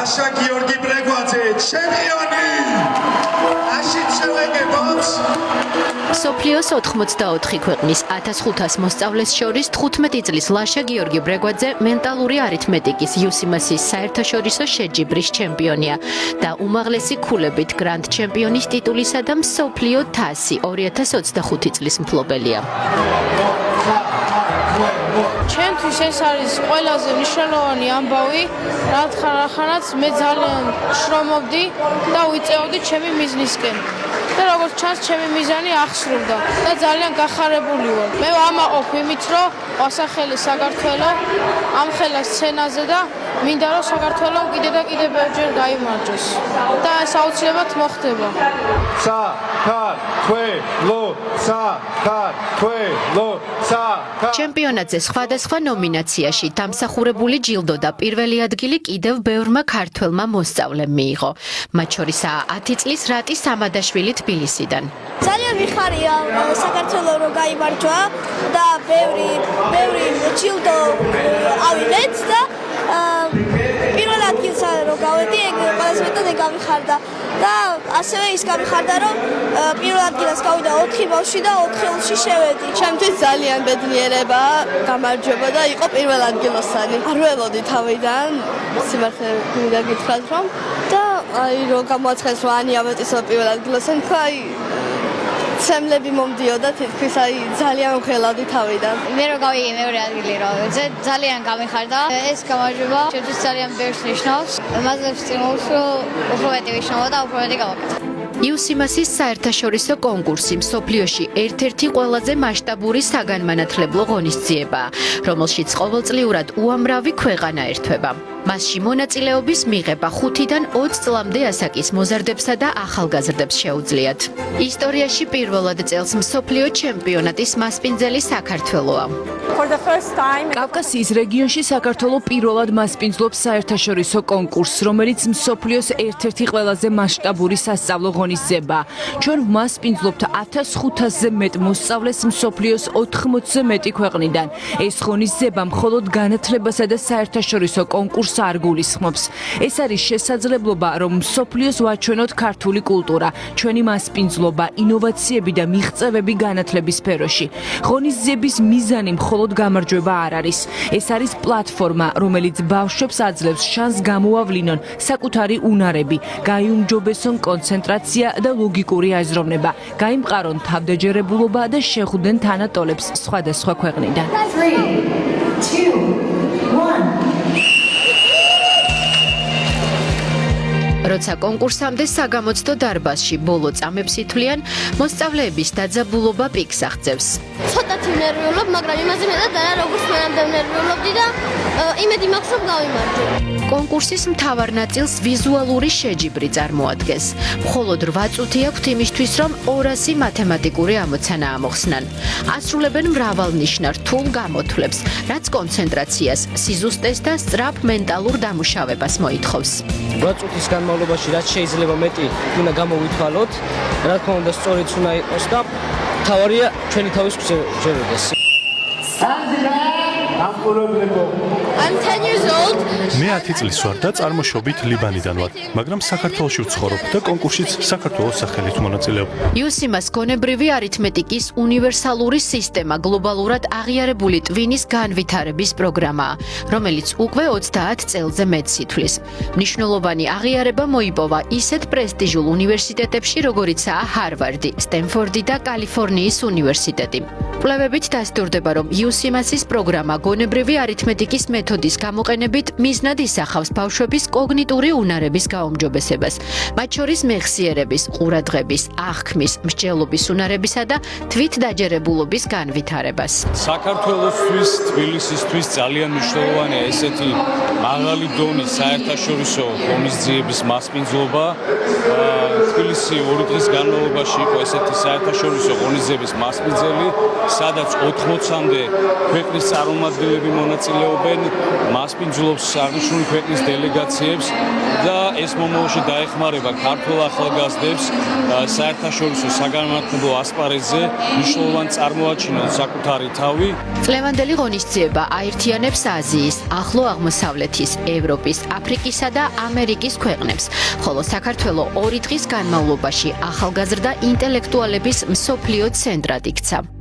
ლაშა გიორგი ბრეგვაძე, ჩემპიონი! აშით შევეგებოთ! სოფლიოს 84 ქვეყნის 1500 მოსწავლეს შორის 15 წლის ლაშა გიორგი ბრეგვაძე მენტალური არითმეტიკის UCMS-ის საერთაშორისო შეჯიბრის ჩემპიონია და უმაღლესი ქულებით გრანდ ჩემპიონის ტიტულისა და მსოფლიო თასი 2025 წლის მფლობელია. ჩემთვის ეს არის ყველაზე მნიშვნელოვანი ამბავი, რადგანაც მე ძალიან შრომობდი და ვიწეოდი ჩემი მიზნისკენ. და როგორც ჩანს, ჩემი მიზანი აღსრულდა და ძალიან გახარებული ვარ. მე ვამაყობ იმით, რომ ვასახელე საქართველოს ამხელა სცენაზე და მინდა რომ საქართველოს კიდე და კიდე ბევრჯერ გაიმარჯვოს. და ეს აუცილებლად მოხდება. ჩემპიონატზე სხვადასხვა ნომინაციაში დამსახურებული ჯილდო და პირველი ადგილი კიდევ ბევრმა ქართველმა მოსწავლემ მიიღო. მათ შორისაა 10 წლის რატი სამადაშვილი თბილისიდან. ძალიან მიხარია საქართველოს რომ გაიმარჯვა და ბევრი ჯილდო ავიღეთ და პირველ ადგილს რომ გავედი, ეგ ყველაზე მეტად გამიხარდა და ასევე ის გამიხარდა, რომ პირველ ადგილას გავიდა 4 ბავშვი და 4 ხელში შევედი. ჩემთვის ძალიან ბედნიერება გამარჯვება და იყო პირველ ადგილოსანი. არ ველოდი თავიდან, სიმართლე მინდა გითხრათ რომ და აი რომ გამოაცხადეს რომ ანი აბატისო პირველ ადგილოსანი, ხო აი ცემლები მომდიოდა თითქოს აი ძალიან უხელავდი თავიდან. მე რო გავიგე მეორე ადგილი რომ ძალიან გამიხარდა. ეს გამარჯვება ჩემთვის ძალიან ბევრს ნიშნავს. მაძლევს სტიმულს რომ უფრო მეტი ვიშნაო და უფრო მეტი გავაკეთო. UCMS-ის საერთაშორისო კონკურსი მსოფლიოში ერთ-ერთი ყველაზე მასშტაბური საგანმანათლებლო ღონისძიებაა, რომელშიც ყოველწლიურად უამრავი ქვეყანა ერთვება. მასში მონაწილეობის მიღება 5-დან 20 წლამდე ასაკის მოზარდებსა და ახალგაზრდებს შეუძლიათ. ისტორიაში პირველად წელს მსოფლიო ჩემპიონატის მასპინძელი საქართველოა. კავკასიის რეგიონში საქართველო პირველად მასპინძლობს საერთაშორისო კონკურსს, რომელიც მსოფლიოს ერთ-ერთი ყველაზე მასშტაბური სასწავლო ღონისძიებაა. ჩვენ ვმასპინძლობთ 1500-ზე მეტ მოსწავლეს მსოფლიოს 80-ზე მეტი ქვეყნიდან. ეს ღონისძიება მხოლოდ განათლებასა და საერთაშორისო კონკურსს არ გულისხმობს. ეს არის შესაძლებლობა, რომ მსოფლიოს ვაჩვენოთ ქართული კულტურა, ჩვენი მასპინძლობა, ინოვაციები და მიღწევები განათლების სფეროში. ღონისძიების მიზანი მხოლოდ გამარჯვება არ არის. ეს არის პლატფორმა, რომელიც ბავშვებს აძლევს შანსს გამოავლინონ საკუთარი უნარები, გაიუმჯობესონ კონცენტრაცია და ლოგიკური აზროვნება, გაიმყარონ თავდაჯერებულობა და შეხვდნენ თანატოლებს სხვადასხვა ქვეყნიდან. 3, 2, 1 როცა კონკურსამდე საგამოცდო დარბაზში ბოლო წამებს ითვლიან, მოსწავლეების დაძაბულობა პიკს აღწევს. ცოტათი ნერვიულობ, მაგრამ იმაზე მეტად არა, როგორც მანამდე ნერვიულობდი და იმედი მაქვს რომ გავიმარჯვო. კონკურსის მთავარ ნაწილს ვიზუალური შეჯიბრი წარმოადგენს. მხოლოდ 8 წუთი აქვთ იმისთვის, რომ 200 მათემატიკური ამოცანა ამოხსნან. ასრულებენ მრავალნიშნა რთულ გამოთვლებს, რაც კონცენტრაციას, სიზუსტეს და სწრაფ მენტალურ დამუშავებას მოითხოვს. 8 წუთის განმავლობაში რაც შეიძლება მეტი უნდა გამოვითვალოთ, რა თქმა უნდა სწორიც უნდა იყოს და თავარია ჩვენი თავის გზერდეს. I'm 10 years old. მე 10 წლის ვარ და წარმოშობით ლიბანიდან ვარ, მაგრამ საქართველოში ვცხოვრობ და კონკურსშიც საქართველოს სახელით მონაწილეობ. UCMS გონებრივი არითმეტიკის უნივერსალური სისტემა გლობალურად აღიარებული ტვინის განვითარების პროგრამაა, რომელიც უკვე 30 წელზე მეტს ითვლის. მნიშვნელოვანი აღიარება მოიპოვა ისეთ პრესტიჟულ უნივერსიტეტებში, როგორიცაა ჰარვარდი, სტენფორდი და კალიფორნიის უნივერსიტეტი. კვლევებით დასტურდება, რომ UCMS-ის პროგრამა გონებრივი არითმეტიკის მეთოდის გამოყენებით მიზნად ისახავს ბავშვების კოგნიტური უნარების გაუმჯობესებას, მათ შორის მეხსიერების, ყურადღების, აღქმის, მსჯელობის უნარებისა და თვითდაჯერებულობის განვითარებას. საქართველოსთვის, თბილისისთვის ძალიან მნიშვნელოვანია ესეთი მაღალი დონის საერთაშორისო ღონისძიების მასპინძლობა. თბილისი 2 დღის განმავლობაში იყო ესეთი საერთაშორისო ღონისძიების მასპინძელი, სადაც 80-მდე ქვეყნის წარმომადგენლები მონაწილეობენ მასპინძლობს აღნიშნული ქვეყნის დელეგაციებს და ეს მომავალში დაეხმარება ქართულ ახალგაზრდებს საერთაშორისო საგანმანათლებლო ასპარეზზე მნიშვნელოვან წარმოაჩინონ საკუთარი თავი. წლევანდელი ღონისძიება აერთიანებს აზიის, ახლო აღმოსავლეთის, ევროპის, აფრიკისა და ამერიკის ქვეყნებს, ხოლო საქართველო 2 დღის განმავლობაში ახალგაზრდა ინტელექტუალების მსოფლიო ცენტრად იქცა.